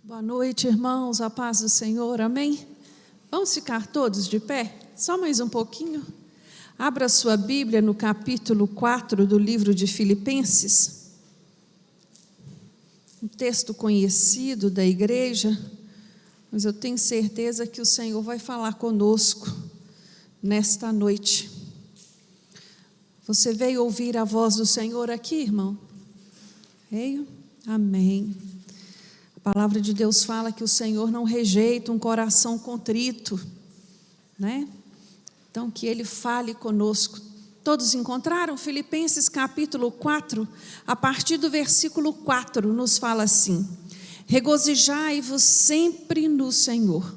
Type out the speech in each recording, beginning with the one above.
Boa noite, irmãos, a paz do Senhor, amém? Vamos ficar todos de pé? Só mais um pouquinho. Abra sua Bíblia no capítulo 4 do livro de Filipenses. Um texto conhecido da igreja, mas eu tenho certeza que o Senhor vai falar conosco nesta noite. Você veio ouvir a voz do Senhor aqui, irmão? Veio? Amém. A palavra de Deus fala que o Senhor não rejeita um coração contrito, né? Então que Ele fale conosco. Todos encontraram? Filipenses capítulo 4, a partir do versículo 4, nos fala assim: regozijai-vos sempre no Senhor.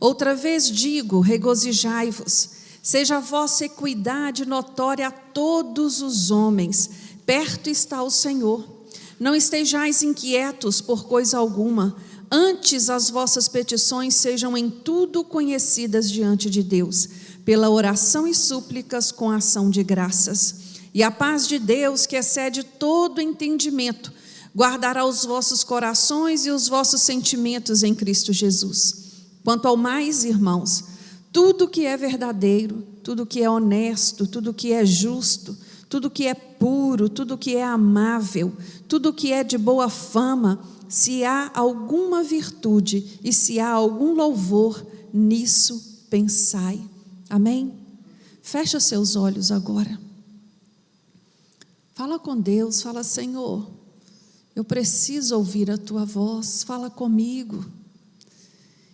Outra vez digo, regozijai-vos. Seja a vossa equidade notória a todos os homens. Perto está o Senhor. Não estejais inquietos por coisa alguma, antes as vossas petições sejam em tudo conhecidas diante de Deus, pela oração e súplicas com ação de graças. E a paz de Deus, que excede todo entendimento, guardará os vossos corações e os vossos sentimentos em Cristo Jesus. Quanto ao mais, irmãos, tudo que é verdadeiro, tudo que é honesto, tudo que é justo, tudo que é puro, tudo que é amável, tudo que é de boa fama, se há alguma virtude e se há algum louvor, nisso pensai. Amém? Fecha seus olhos agora. Fala com Deus, fala: Senhor, eu preciso ouvir a Tua voz, fala comigo.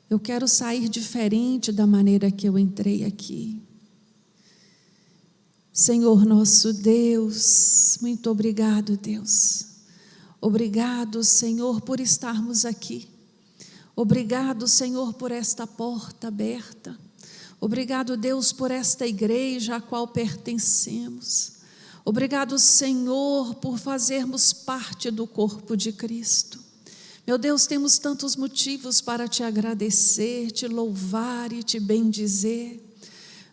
Eu quero sair diferente da maneira que eu entrei aqui. Senhor nosso Deus, muito obrigado, Deus. Obrigado, Senhor, por estarmos aqui. Obrigado, Senhor, por esta porta aberta. Obrigado, Deus, por esta igreja a qual pertencemos. Obrigado, Senhor, por fazermos parte do corpo de Cristo. Meu Deus, temos tantos motivos para te agradecer, te louvar e te bendizer.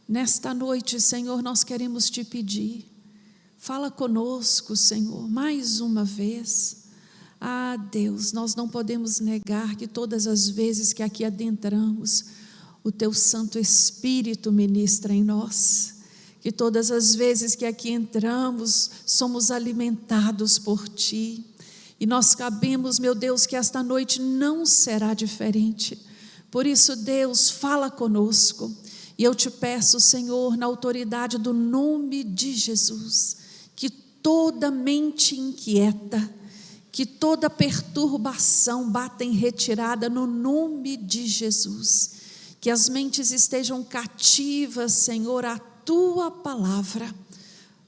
Nesta noite, Senhor, nós queremos te pedir, fala conosco, Senhor, mais uma vez. Ah, Deus, nós não podemos negar que todas as vezes que aqui adentramos, o Teu Santo Espírito ministra em nós, que todas as vezes que aqui entramos, somos alimentados por Ti, e nós sabemos, meu Deus, que esta noite não será diferente. Por isso, Deus, fala conosco. E eu te peço, Senhor, na autoridade do nome de Jesus, que toda mente inquieta, que toda perturbação bata em retirada no nome de Jesus, que as mentes estejam cativas, Senhor, à Tua palavra.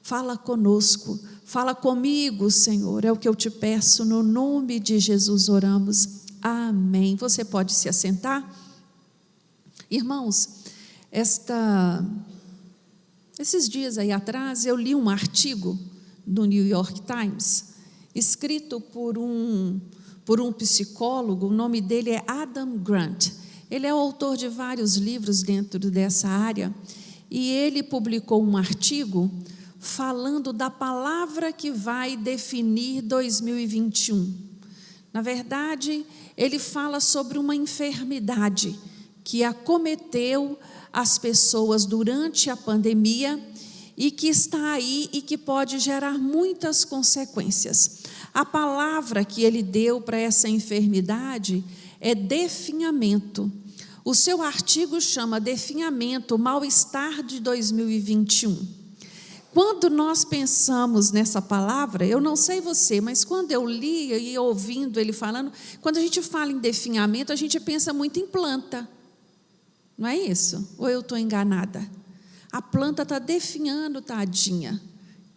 Fala conosco, fala comigo, Senhor, é o que eu te peço, no nome de Jesus oramos, amém. Você pode se assentar? Irmãos, esses dias aí atrás eu li um artigo do New York Times, escrito por um psicólogo. O nome dele é Adam Grant. Ele é o autor de vários livros dentro dessa área, e ele publicou um artigo falando da palavra que vai definir 2021. Na verdade, ele fala sobre uma enfermidade que acometeu as pessoas durante a pandemia e que está aí e que pode gerar muitas consequências. A palavra que ele deu para essa enfermidade é definhamento. O seu artigo chama Definhamento, mal-estar de 2021. Quando nós pensamos nessa palavra, eu não sei você, mas quando eu li e ouvindo ele falando, quando a gente fala em definhamento, a gente pensa muito em planta. Não é isso? Ou eu estou enganada? A planta está definhando, tadinha.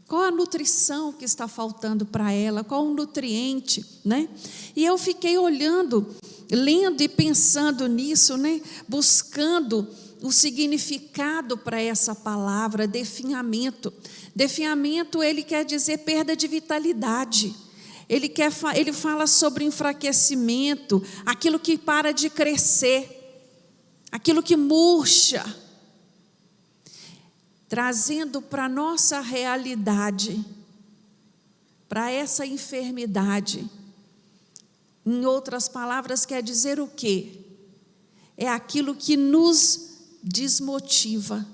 Qual a nutrição que está faltando para ela? Qual o nutriente, né? E eu fiquei olhando, lendo e pensando nisso, né? Buscando o significado para essa palavra, definhamento. Definhamento, ele quer dizer perda de vitalidade. Ele fala sobre enfraquecimento, aquilo que para de crescer, aquilo que murcha, trazendo para a nossa realidade, para essa enfermidade, em outras palavras, quer dizer o quê? É aquilo que nos desmotiva,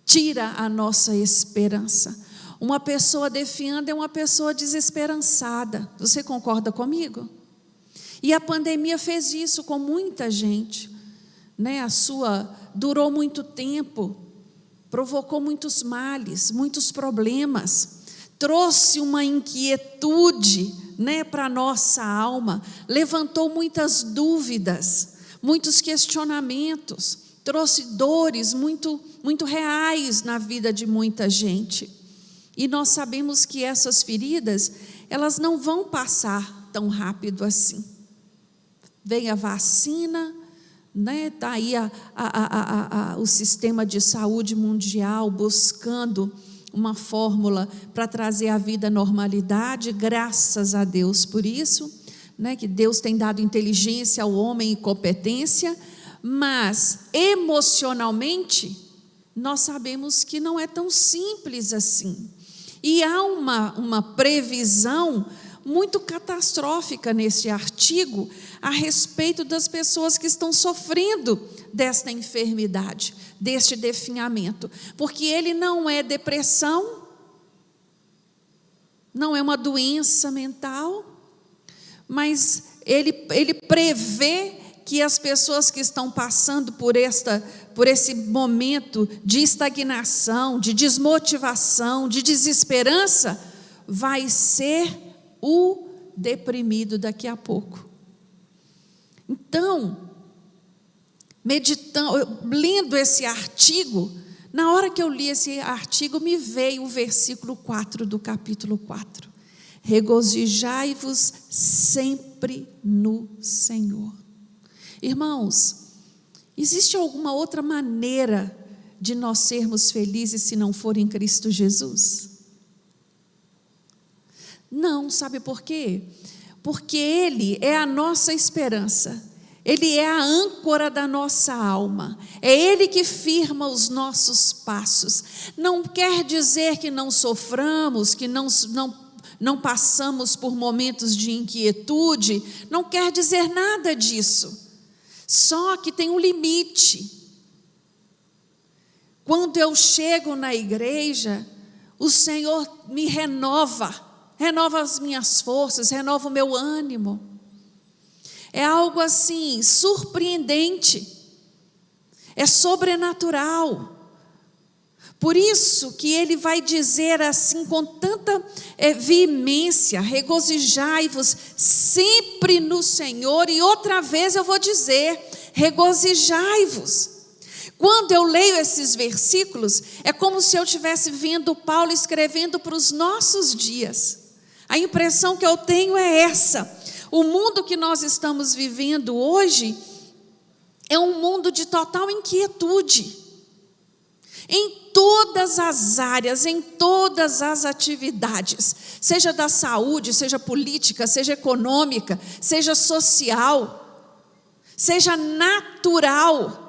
tira a nossa esperança. Uma pessoa definhando é uma pessoa desesperançada. Você concorda comigo? E a pandemia fez isso com muita gente, né? Durou muito tempo, provocou muitos males, muitos problemas, trouxe uma inquietude, né, para a nossa alma, levantou muitas dúvidas, muitos questionamentos, trouxe dores muito reais na vida de muita gente. E nós sabemos que essas feridas, elas não vão passar tão rápido assim. Vem a vacina, né? Está aí o sistema de saúde mundial buscando uma fórmula para trazer a vida à normalidade, graças a Deus por isso, né? Que Deus tem dado inteligência ao homem e competência, mas emocionalmente nós sabemos que não é tão simples assim. E há uma previsão muito catastrófica nesse artigo a respeito das pessoas que estão sofrendo desta enfermidade, deste definhamento, porque ele não é depressão, não é uma doença mental, mas ele prevê que as pessoas que estão passando por esse momento de estagnação, de desmotivação, de desesperança, vai ser o deprimido daqui a pouco. Então, lendo esse artigo, na hora que eu li esse artigo, me veio o versículo 4 do capítulo 4. Regozijai-vos sempre no Senhor. Irmãos, existe alguma outra maneira de nós sermos felizes se não for em Cristo Jesus? Não, sabe por quê? Porque Ele é a nossa esperança, Ele é a âncora da nossa alma, é Ele que firma os nossos passos. Não quer dizer que não soframos, que não passamos por momentos de inquietude, não quer dizer nada disso. Só que tem um limite. Quando eu chego na igreja, o Senhor me renova as minhas forças, renova o meu ânimo. É algo assim, surpreendente, é sobrenatural. Por isso que ele vai dizer assim com tanta veemência: regozijai-vos sempre no Senhor. E outra vez eu vou dizer: regozijai-vos. Quando eu leio esses versículos, é como se eu estivesse vendo Paulo escrevendo para os nossos dias. A impressão que eu tenho é essa: o mundo que nós estamos vivendo hoje é um mundo de total inquietude. Em todas as áreas, em todas as atividades, seja da saúde, seja política, seja econômica, seja social, seja natural.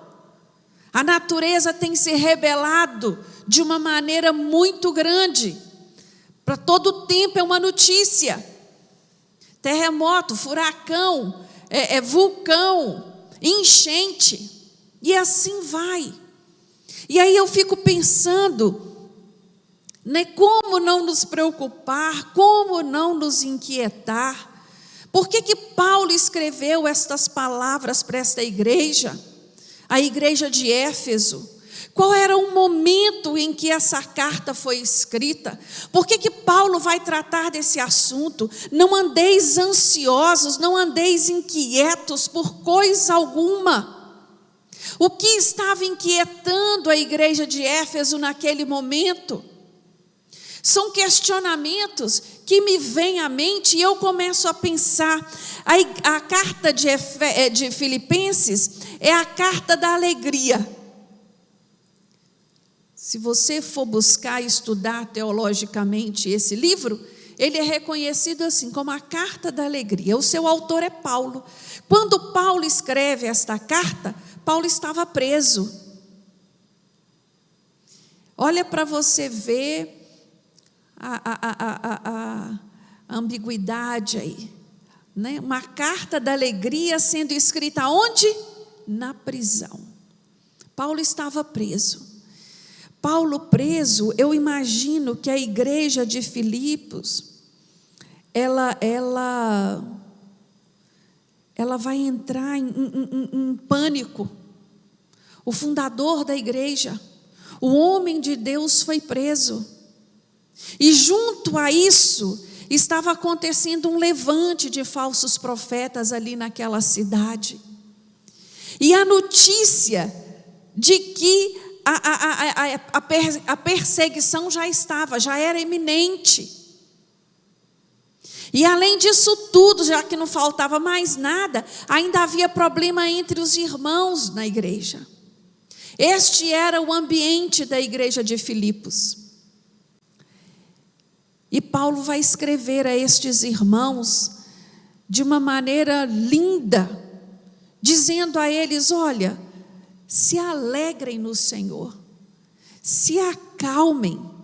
A natureza tem se rebelado de uma maneira muito grande. Para todo tempo é uma notícia: terremoto, furacão, vulcão, enchente, e assim vai. E aí eu fico pensando, né, como não nos preocupar, como não nos inquietar. Por que Paulo escreveu estas palavras para esta igreja, a igreja de Éfeso? Qual era o momento em que essa carta foi escrita? Por que Paulo vai tratar desse assunto? Não andeis ansiosos, não andeis inquietos por coisa alguma. O que estava inquietando a igreja de Éfeso naquele momento? São questionamentos que me vêm à mente e eu começo a pensar. A carta de Filipenses é a carta da alegria. Se você for buscar e estudar teologicamente esse livro, ele é reconhecido assim como a carta da alegria. O seu autor é Paulo. Quando Paulo escreve esta carta, Paulo estava preso. Olha para você ver a ambiguidade aí. né? Uma carta da alegria sendo escrita onde? Na prisão. Paulo estava preso. Paulo preso, eu imagino que a igreja de Filipos, ela vai entrar em pânico. O fundador da igreja, o homem de Deus, foi preso. E junto a isso, estava acontecendo um levante de falsos profetas ali naquela cidade. E a notícia de que a perseguição já era iminente. E além disso tudo, já que não faltava mais nada, ainda havia problema entre os irmãos na igreja. Este era o ambiente da igreja de Filipos. E Paulo vai escrever a estes irmãos de uma maneira linda, dizendo a eles: olha, se alegrem no Senhor, se acalmem.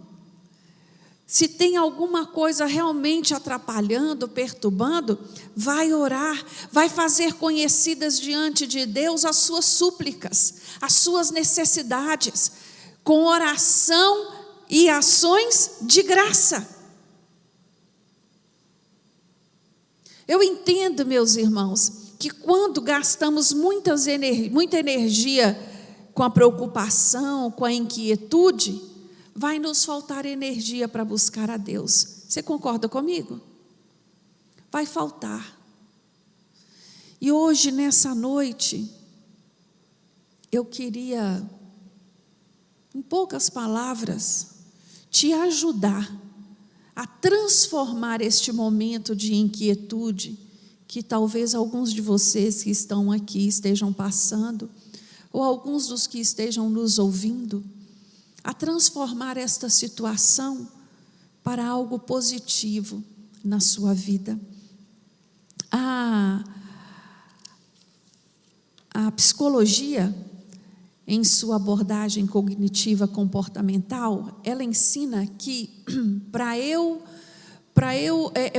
Se tem alguma coisa realmente atrapalhando, perturbando, vai orar, vai fazer conhecidas diante de Deus as suas súplicas, as suas necessidades, com oração e ações de graça. Eu entendo, meus irmãos, que quando gastamos muita energia com a preocupação, com a inquietude, vai nos faltar energia para buscar a Deus. Você concorda comigo? Vai faltar. E hoje, nessa noite, eu queria, em poucas palavras, te ajudar a transformar este momento de inquietude que talvez alguns de vocês que estão aqui estejam passando, ou alguns dos que estejam nos ouvindo, a transformar esta situação para algo positivo na sua vida. A psicologia, em sua abordagem cognitiva comportamental, ela ensina que para eu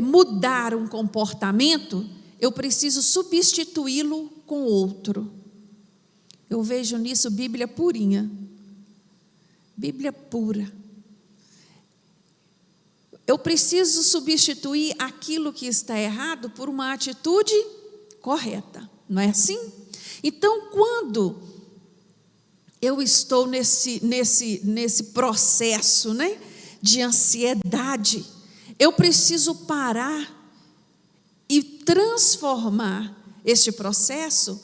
mudar um comportamento, eu preciso substituí-lo com outro. Eu vejo nisso Bíblia purinha. Bíblia pura. Eu preciso substituir aquilo que está errado por uma atitude correta, não é assim? Então, quando eu estou nesse processo, né, de ansiedade, eu preciso parar e transformar este processo,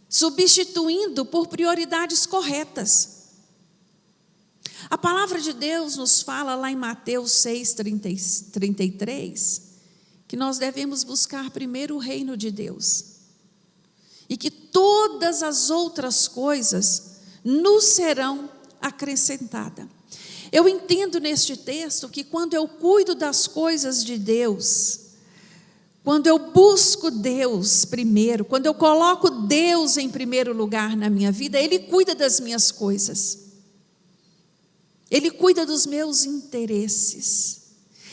substituindo por prioridades corretas. A palavra de Deus nos fala lá em Mateus 6:33, que nós devemos buscar primeiro o reino de Deus, e que todas as outras coisas nos serão acrescentadas. Eu entendo neste texto que quando eu cuido das coisas de Deus, quando eu busco Deus primeiro, quando eu coloco Deus em primeiro lugar na minha vida, Ele cuida das minhas coisas. Ele cuida dos meus interesses.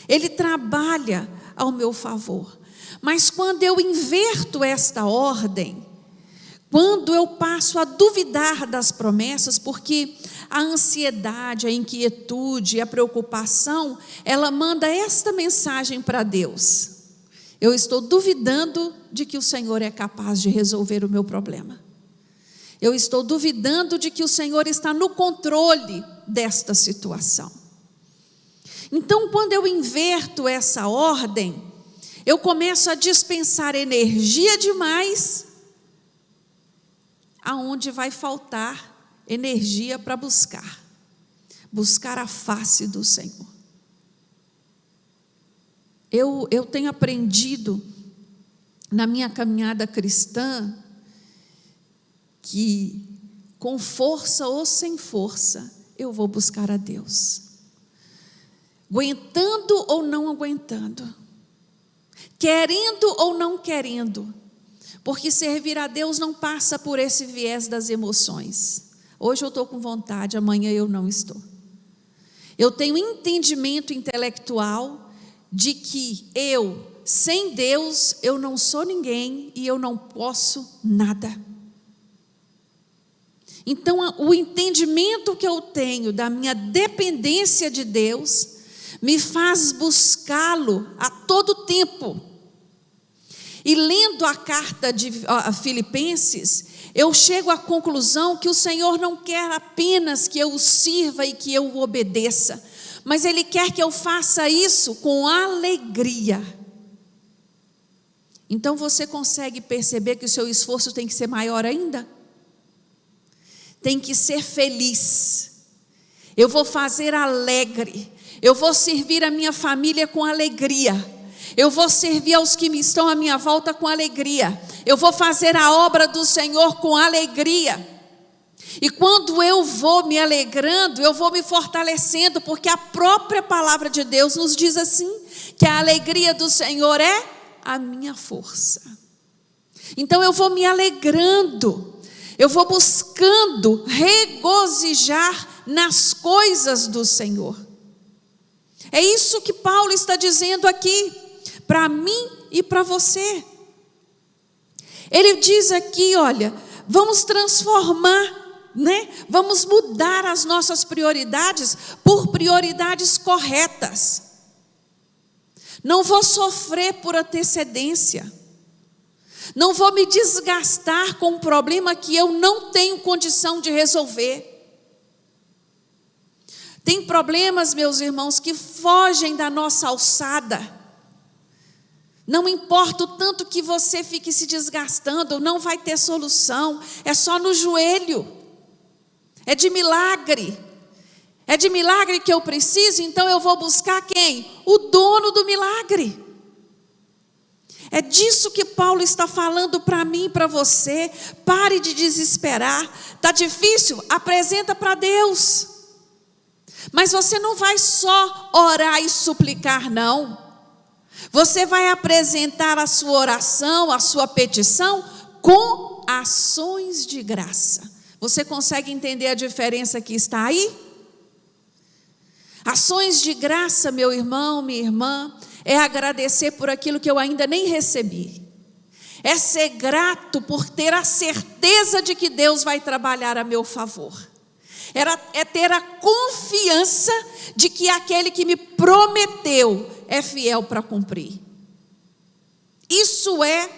Ele trabalha ao meu favor. Mas quando eu inverto esta ordem, quando eu passo a duvidar das promessas, porque a ansiedade, a inquietude, a preocupação, ela manda esta mensagem para Deus: eu estou duvidando de que o Senhor é capaz de resolver o meu problema. Eu estou duvidando de que o Senhor está no controle desta situação. Então, quando eu inverto essa ordem, eu começo a dispensar energia demais, aonde vai faltar energia para buscar a face do Senhor. Eu tenho aprendido na minha caminhada cristã que, com força ou sem força, eu vou buscar a Deus, aguentando ou não aguentando, querendo ou não querendo, porque servir a Deus não passa por esse viés das emoções. Hoje eu estou com vontade, amanhã eu não estou. Eu tenho entendimento intelectual de que eu sem Deus eu não sou ninguém e eu não posso nada. Então, o entendimento que eu tenho da minha dependência de Deus me faz buscá-lo a todo tempo. E lendo a carta de Filipenses, eu chego à conclusão que o Senhor não quer apenas que eu o sirva e que eu o obedeça, mas Ele quer que eu faça isso com alegria. Então você consegue perceber que o seu esforço tem que ser maior ainda? Tem que ser feliz. Eu vou fazer alegre. Eu vou servir a minha família com alegria. Eu vou servir aos que estão à minha volta com alegria. Eu vou fazer a obra do Senhor com alegria. E quando eu vou me alegrando, eu vou me fortalecendo, porque a própria palavra de Deus nos diz assim, que a alegria do Senhor é a minha força. Então eu vou me alegrando, eu vou buscando regozijar nas coisas do Senhor. É isso que Paulo está dizendo aqui, para mim e para você. Ele diz aqui, olha, vamos transformar, vamos mudar as nossas prioridades por prioridades corretas. Não vou sofrer por antecedência. Não vou me desgastar com um problema que eu não tenho condição de resolver. Tem problemas, meus irmãos, que fogem da nossa alçada. Não importa o tanto que você fique se desgastando, não vai ter solução. É só no joelho. É de milagre. É de milagre que eu preciso, então eu vou buscar quem? O dono do milagre. É disso que Paulo está falando para mim e para você. Pare de desesperar. Está difícil? Apresenta para Deus. Mas você não vai só orar e suplicar, não. Você vai apresentar a sua oração, a sua petição com ações de graça. Você consegue entender a diferença que está aí? Ações de graça, meu irmão, minha irmã, é agradecer por aquilo que eu ainda nem recebi. É ser grato por ter a certeza de que Deus vai trabalhar a meu favor. É ter a confiança de que aquele que me prometeu é fiel para cumprir. Isso é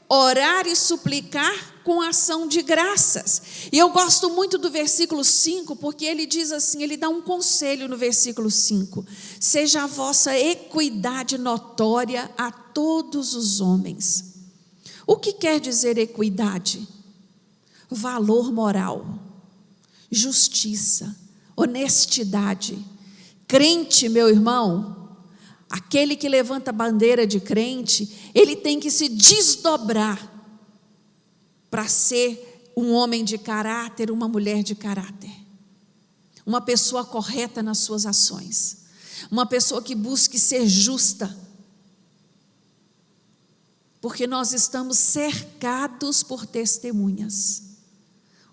orar e suplicar com ação de graças. E eu gosto muito do versículo 5, porque ele diz assim, ele dá um conselho no versículo 5. Seja a vossa equidade notória a todos os homens. O que quer dizer equidade? Valor moral, justiça, honestidade. Crente, meu irmão, aquele que levanta a bandeira de crente, ele tem que se desdobrar para ser um homem de caráter, uma mulher de caráter. Uma pessoa correta nas suas ações. Uma pessoa que busque ser justa. Porque nós estamos cercados por testemunhas.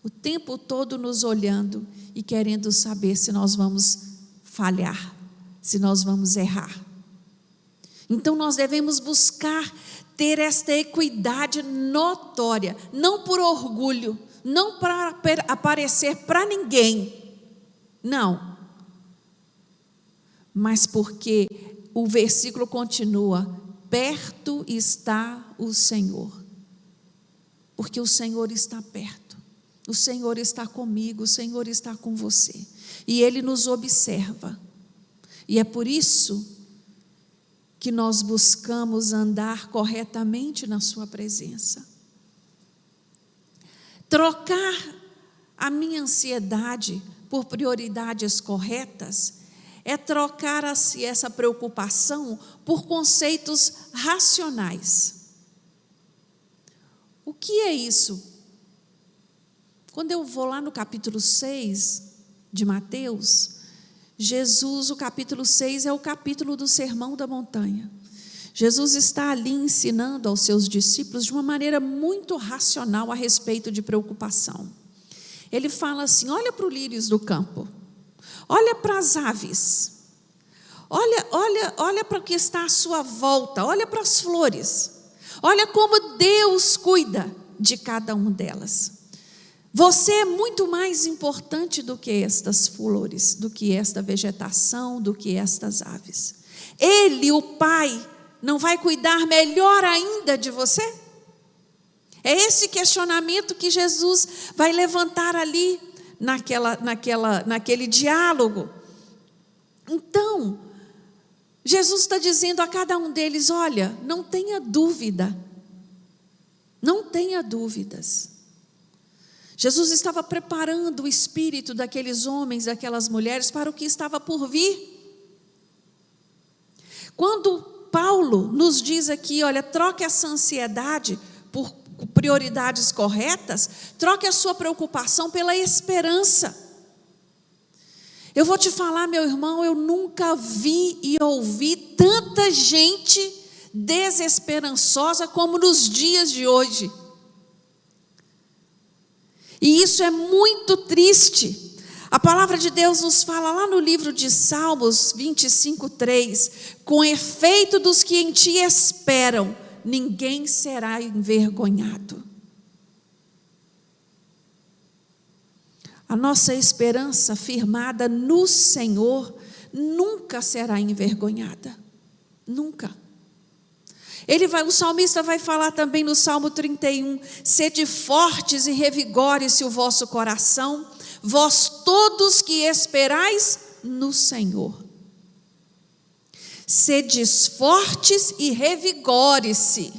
O tempo todo nos olhando e querendo saber se nós vamos falhar, se nós vamos errar. Então nós devemos buscar ter esta equidade notória, não por orgulho, não para aparecer para ninguém, não, mas porque o versículo continua, perto está o Senhor, porque o Senhor está perto, o Senhor está comigo, o Senhor está com você, e Ele nos observa, e é por isso que nós buscamos andar corretamente na sua presença. Trocar a minha ansiedade por prioridades corretas é trocar essa preocupação por conceitos racionais. O que é isso? Quando eu vou lá no capítulo 6 de Mateus, Jesus, o capítulo 6 é o capítulo do Sermão da Montanha. Jesus está ali ensinando aos seus discípulos de uma maneira muito racional a respeito de preocupação. Ele fala assim, olha para os lírios do campo, olha para as aves, Olha para o que está à sua volta, olha para as flores. Olha como Deus cuida de cada uma delas. Você é muito mais importante do que estas flores, do que esta vegetação, do que estas aves. Ele, o Pai, não vai cuidar melhor ainda de você? É esse questionamento que Jesus vai levantar ali naquele diálogo. Então, Jesus está dizendo a cada um deles: olha, não tenha dúvida, não tenha dúvidas. Jesus estava preparando o espírito daqueles homens, daquelas mulheres para o que estava por vir. Quando Paulo nos diz aqui, olha, troque essa ansiedade por prioridades corretas, troque a sua preocupação pela esperança. Eu vou te falar, meu irmão, eu nunca vi e ouvi tanta gente desesperançosa como nos dias de hoje. E isso é muito triste. A palavra de Deus nos fala lá no livro de Salmos 25:3: com efeito dos que em ti esperam, ninguém será envergonhado. A nossa esperança firmada no Senhor nunca será envergonhada. Nunca. O salmista vai falar também no Salmo 31: sede fortes e revigore-se o vosso coração, vós todos que esperais no Senhor. Sedes fortes e revigore-se,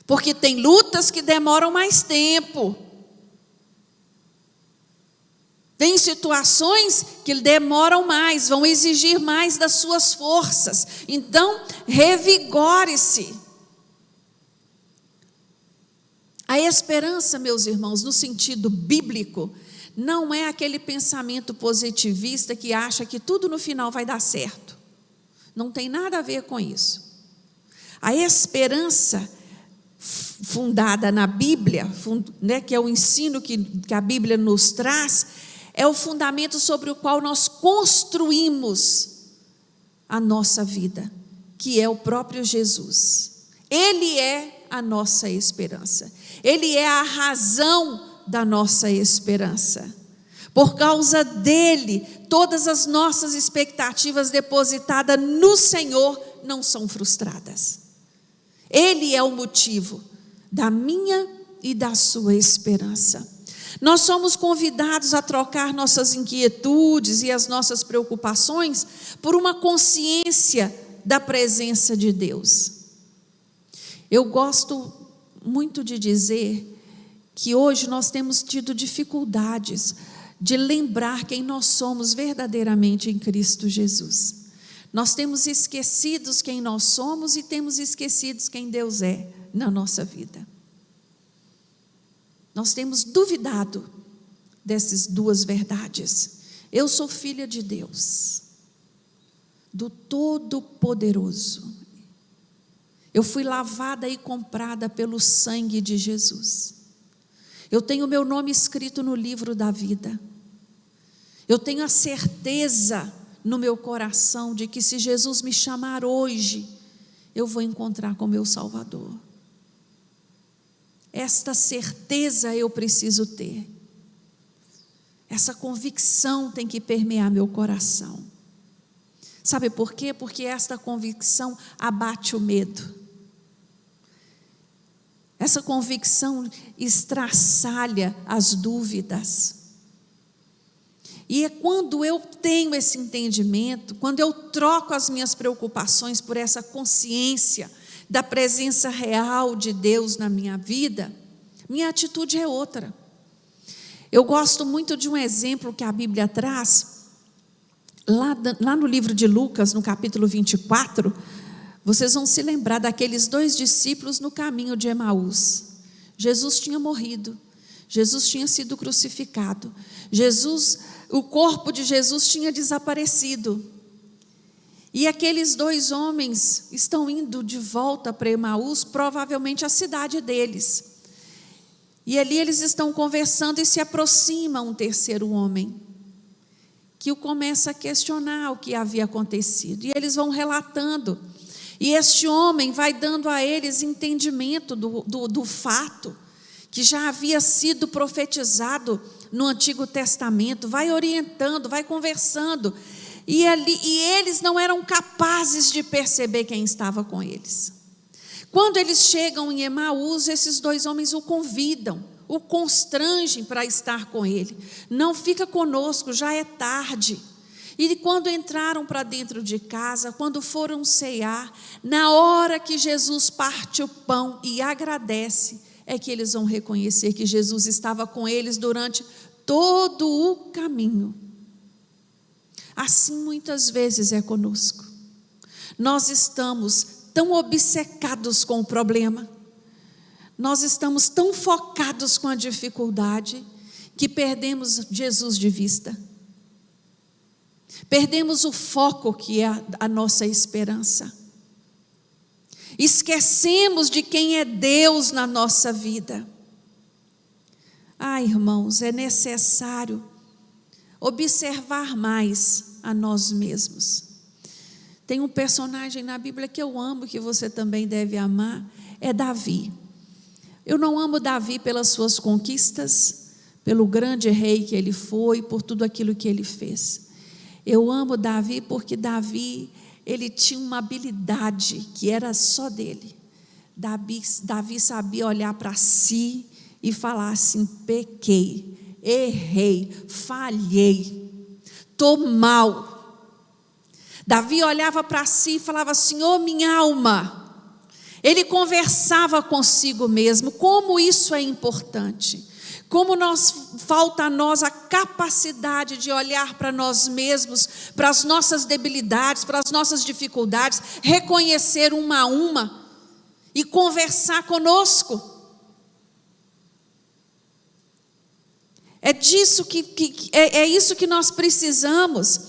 porque tem lutas que demoram mais tempo. Tem situações que demoram mais, vão exigir mais das suas forças. Então, revigore-se. A esperança, meus irmãos, no sentido bíblico, não é aquele pensamento positivista que acha que tudo no final vai dar certo. Não tem nada a ver com isso. A esperança fundada na Bíblia, que é o ensino que a Bíblia nos traz, é o fundamento sobre o qual nós construímos a nossa vida, que é o próprio Jesus. Ele é a nossa esperança. Ele é a razão da nossa esperança. Por causa dele, todas as nossas expectativas depositadas no Senhor não são frustradas. Ele é o motivo da minha e da sua esperança. Nós somos convidados a trocar nossas inquietudes e as nossas preocupações por uma consciência da presença de Deus. Eu gosto muito de dizer que hoje nós temos tido dificuldades de lembrar quem nós somos verdadeiramente em Cristo Jesus. Nós temos esquecido quem nós somos e temos esquecido quem Deus é na nossa vida. Nós temos duvidado dessas duas verdades. Eu sou filha de Deus, do Todo-Poderoso. Eu fui lavada e comprada pelo sangue de Jesus. Eu tenho meu nome escrito no livro da vida. Eu tenho a certeza no meu coração de que se Jesus me chamar hoje, eu vou encontrar com meu Salvador. Esta certeza eu preciso ter. Essa convicção tem que permear meu coração. Sabe por quê? Porque esta convicção abate o medo. Essa convicção estraçalha as dúvidas. E é quando eu tenho esse entendimento, quando eu troco as minhas preocupações por essa consciência da presença real de Deus na minha vida, minha atitude é outra. Eu gosto muito de um exemplo que a Bíblia traz, lá no livro de Lucas, no capítulo 24, vocês vão se lembrar daqueles 2 discípulos no caminho de Emaús. Jesus tinha morrido, Jesus tinha sido crucificado, o corpo de Jesus tinha desaparecido. E aqueles 2 homens estão indo de volta para Emaús, provavelmente a cidade deles. E ali eles estão conversando e se aproxima um terceiro homem, que o começa a questionar o que havia acontecido. E eles vão relatando. E este homem vai dando a eles entendimento do fato que já havia sido profetizado no Antigo Testamento. Vai orientando, vai conversando. E eles não eram capazes de perceber quem estava com eles. Quando eles chegam em Emaús, esses dois homens o convidam, o constrangem para estar com ele. Não fica conosco, já é tarde. E quando entraram para dentro de casa, quando foram ceiar, na hora que Jesus parte o pão e agradece, é que eles vão reconhecer que Jesus estava com eles durante todo o caminho. Assim muitas vezes é conosco. Nós estamos tão obcecados com o problema, nós estamos tão focados com a dificuldade, que perdemos Jesus de vista. Perdemos o foco que é a nossa esperança. Esquecemos de quem é Deus na nossa vida. Irmãos, é necessário observar mais a nós mesmos. Tem um personagem na Bíblia que eu amo, que você também deve amar, é Davi. Eu não amo Davi pelas suas conquistas, pelo grande rei que ele foi, por tudo aquilo que ele fez. Eu amo Davi porque Davi, ele tinha uma habilidade que era só dele. Davi sabia olhar para si e falar assim: pequei, errei, falhei, estou mal. Davi olhava para si e falava: Senhor, minha alma. Ele conversava consigo mesmo. Como isso é importante. Como falta a nós a capacidade de olhar para nós mesmos, para as nossas debilidades, para as nossas dificuldades, reconhecer uma a uma e conversar conosco. É isso que nós precisamos.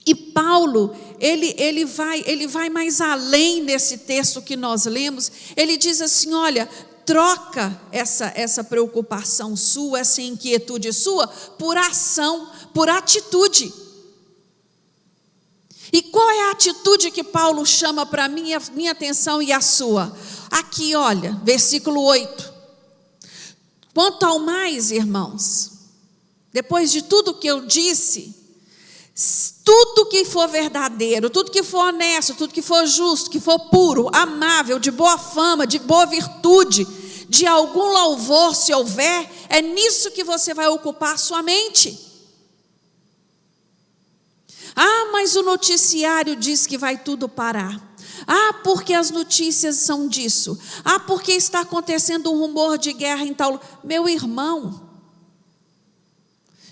E Paulo, ele vai mais além desse texto que nós lemos. Ele diz assim: olha, troca essa preocupação sua, essa inquietude sua, por ação, por atitude. E qual é a atitude que Paulo chama para minha atenção e a sua? Aqui, olha, versículo 8. Quanto ao mais, irmãos, depois de tudo que eu disse, tudo que for verdadeiro, tudo que for honesto, tudo que for justo, que for puro, amável, de boa fama, de boa virtude, de algum louvor, se houver, é nisso que você vai ocupar a sua mente. Mas o noticiário diz que vai tudo parar. Porque as notícias são disso. Porque está acontecendo um rumor de guerra em tal... Meu irmão,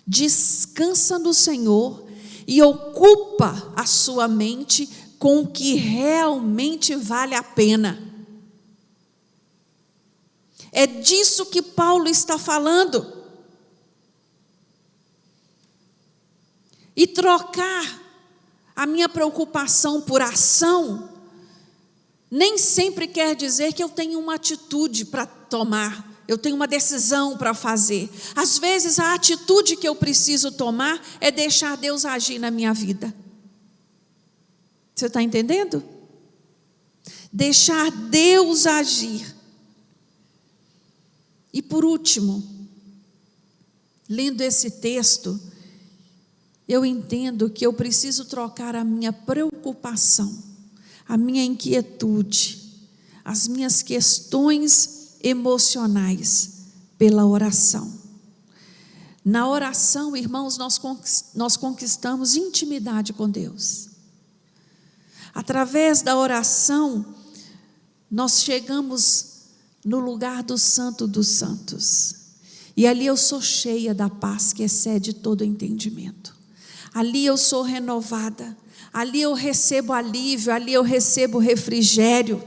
descansa no Senhor e ocupa a sua mente com o que realmente vale a pena. É disso que Paulo está falando. E trocar a minha preocupação por ação nem sempre quer dizer que eu tenho uma atitude para tomar, eu tenho uma decisão para fazer. Às vezes a atitude que eu preciso tomar é deixar Deus agir na minha vida. Você está entendendo? Deixar Deus agir. E por último, lendo esse texto, eu entendo que eu preciso trocar a minha preocupação, a minha inquietude, as minhas questões emocionais pela oração. Na oração, irmãos, nós conquistamos intimidade com Deus. Através da oração, nós chegamos no lugar do Santo dos Santos. E ali eu sou cheia da paz que excede todo entendimento. Ali eu sou renovada. Ali eu recebo alívio, ali eu recebo refrigério.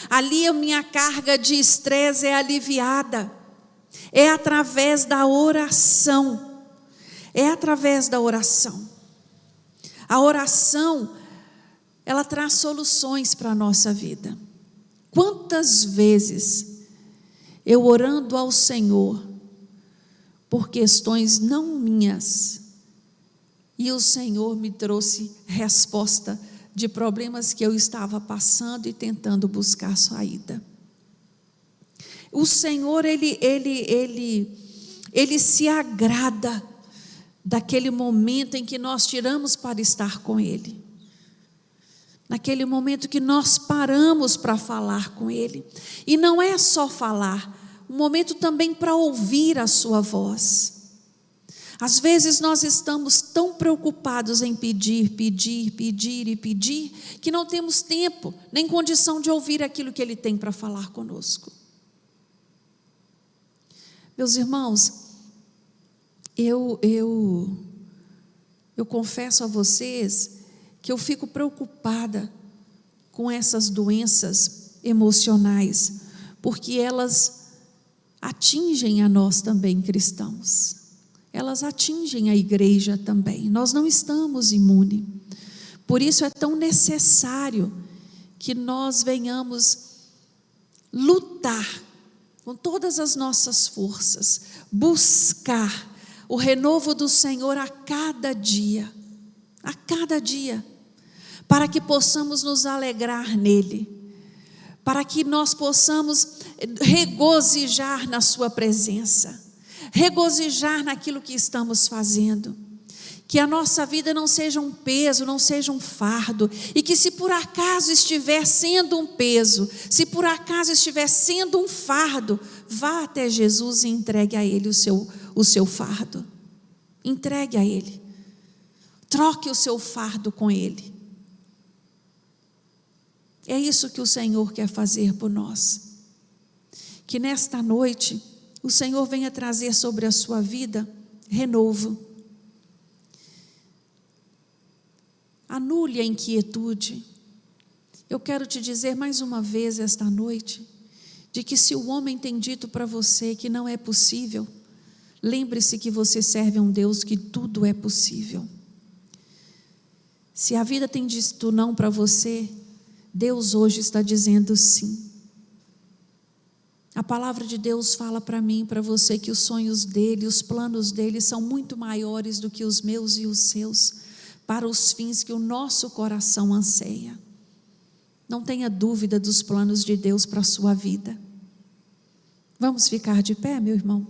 Ali a minha carga de estresse é aliviada. É através da oração. É através da oração. A oração, ela traz soluções para a nossa vida. Quantas vezes eu orando ao Senhor por questões não minhas, e o Senhor me trouxe resposta de problemas que eu estava passando e tentando buscar saída. O Senhor, Ele se agrada daquele momento em que nós tiramos para estar com Ele. Naquele momento que nós paramos para falar com Ele. E não é só falar, um momento também para ouvir a sua voz. Às vezes nós estamos tão preocupados em pedir, que não temos tempo, nem condição de ouvir aquilo que Ele tem para falar conosco. Meus irmãos, eu confesso a vocês que eu fico preocupada com essas doenças emocionais, porque elas atingem a nós também, cristãos. Elas atingem a igreja também. Nós não estamos imunes. Por isso é tão necessário que nós venhamos lutar com todas as nossas forças, buscar o renovo do Senhor a cada dia, para que possamos nos alegrar nele, para que nós possamos regozijar na sua presença, regozijar naquilo que estamos fazendo, que a nossa vida não seja um peso, não seja um fardo, e que se por acaso estiver sendo um peso, se por acaso estiver sendo um fardo, vá até Jesus e entregue a Ele o seu fardo, entregue a Ele, troque o seu fardo com Ele. É isso que o Senhor quer fazer por nós, que nesta noite o Senhor venha trazer sobre a sua vida renovo. Anule a inquietude. Eu quero te dizer mais uma vez esta noite, de que se o homem tem dito para você que não é possível, lembre-se que você serve a um Deus que tudo é possível. Se a vida tem dito não para você, Deus hoje está dizendo sim. A palavra de Deus fala para mim e para você que os sonhos dele, os planos dele são muito maiores do que os meus e os seus, para os fins que o nosso coração anseia. Não tenha dúvida dos planos de Deus para a sua vida. Vamos ficar de pé, meu irmão,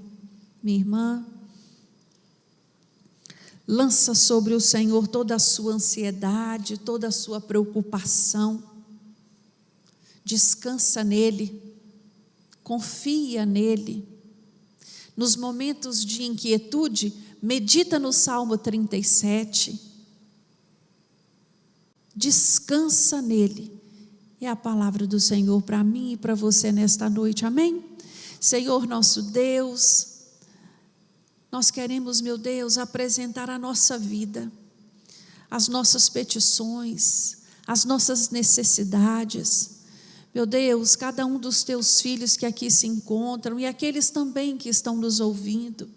minha irmã. Lança sobre o Senhor toda a sua ansiedade, toda a sua preocupação. Descansa nele, confia nele. Nos momentos de inquietude, medita no Salmo 37. Descansa nele. É a palavra do Senhor para mim e para você nesta noite, amém? Senhor nosso Deus, nós queremos, meu Deus, apresentar a nossa vida, as nossas petições, as nossas necessidades. Meu Deus, cada um dos teus filhos que aqui se encontram e aqueles também que estão nos ouvindo,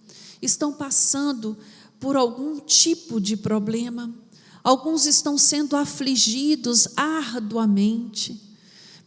estão passando por algum tipo de problema. Alguns estão sendo afligidos arduamente,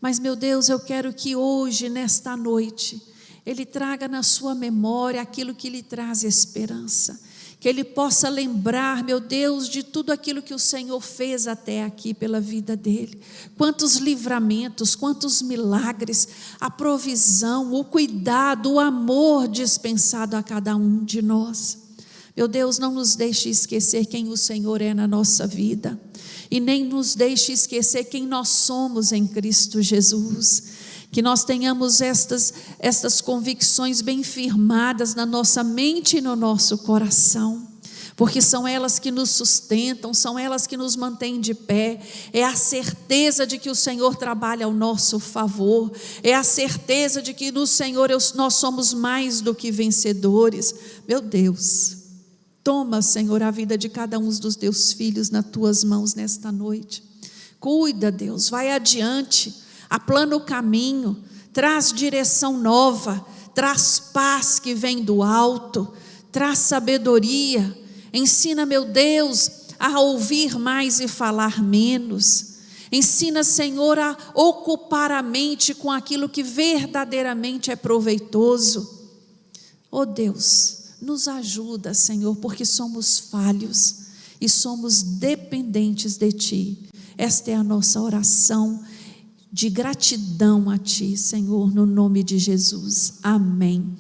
mas, meu Deus, eu quero que hoje, nesta noite, Ele traga na sua memória aquilo que lhe traz esperança, que Ele possa lembrar, meu Deus, de tudo aquilo que o Senhor fez até aqui pela vida dele. Quantos livramentos, quantos milagres, a provisão, o cuidado, o amor dispensado a cada um de nós. Meu Deus, não nos deixe esquecer quem o Senhor é na nossa vida, e nem nos deixe esquecer quem nós somos em Cristo Jesus. Que nós tenhamos estas convicções bem firmadas na nossa mente e no nosso coração, porque são elas que nos sustentam, são elas que nos mantêm de pé. É a certeza de que o Senhor trabalha ao nosso favor, é a certeza de que no Senhor nós somos mais do que vencedores. Meu Deus, toma, Senhor, a vida de cada um dos teus filhos nas tuas mãos nesta noite. Cuida, Deus, vai adiante, aplana o caminho, traz direção nova, traz paz que vem do alto, traz sabedoria. Ensina, meu Deus, a ouvir mais e falar menos. Ensina, Senhor, a ocupar a mente com aquilo que verdadeiramente é proveitoso. Oh Deus, nos ajuda, Senhor, porque somos falhos e somos dependentes de Ti. Esta é a nossa oração de gratidão a Ti, Senhor, no nome de Jesus. Amém.